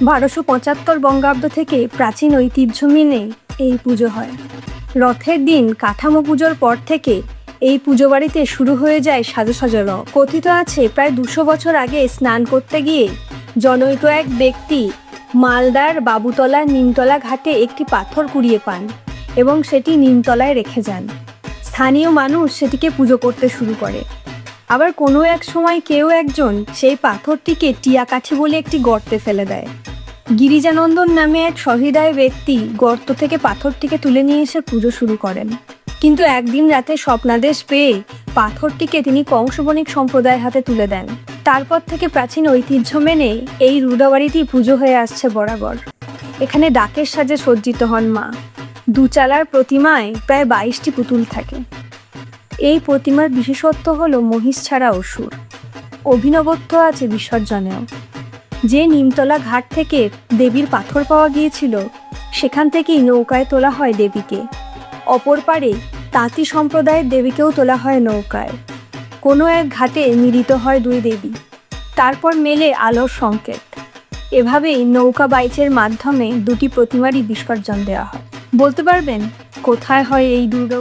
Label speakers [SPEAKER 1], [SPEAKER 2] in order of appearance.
[SPEAKER 1] 1275 বঙ্গাব্দ থেকে প্রাচীন ঐতিহ্য মেনে এই পুজো হয়। রথের দিন কাঠামো পুজোর পর থেকে এই পুজো বাড়িতে শুরু হয়ে যায় সাজো রথ। কথিত আছে প্রায় 200 বছর আগে স্নান করতে গিয়ে জনৈক এক ব্যক্তি মালদার বাবুতলা নিমতলা ঘাটে একটি পাথর কুড়িয়ে পান এবং সেটি নিমতলায় রেখে যান। স্থানীয় মানুষ সেটিকে পুজো করতে শুরু করে। আবার কোনো এক সময় কেউ একজন সেই পাথরটিকে টিয়াকাঠি বলে একটি গর্তে ফেলে দেয়। গিরিজানন্দন নামে এক সহৃদয় ব্যক্তি গর্ত থেকে পাথরটিকে তুলে নিয়ে এসে পুজো শুরু করেন। কিন্তু একদিন রাতে স্বপ্নাদেশ পেয়ে পাথরটিকে তিনি কংস বণিক সম্প্রদায়ের হাতে তুলে দেন। তারপর থেকে প্রাচীন ঐতিহ্য মেনে এই রুদাবাড়িটি পুজো হয়ে আসছে বরাবর। এখানে ডাকের সাজে সজ্জিত হন মা। দুচালার প্রতিমায় প্রায় 22টি পুতুল থাকে। এই প্রতিমার বিশেষত্ব হলো মহিষ ছাড়া অসুর। অভিনবত্ব আছে বিসর্জনেও। যে নিমতলা ঘাট থেকে দেবীর পাথর পাওয়া গিয়েছিল সেখান থেকেই নৌকায় তোলা হয় দেবীকে। অপর পারে তাঁতি সম্প্রদায়ের দেবীকেও তোলা হয় নৌকায়। কোনো এক ঘাটে মিলিত হয় দুই দেবী, তারপর মেলে আলোর সংকেত। এভাবেই নৌকা বাইচের মাধ্যমে দুটি প্রতিমারই বিসর্জন দেওয়া হয়। বলতে পারবেন কোথায় হয় এই দুর্গা?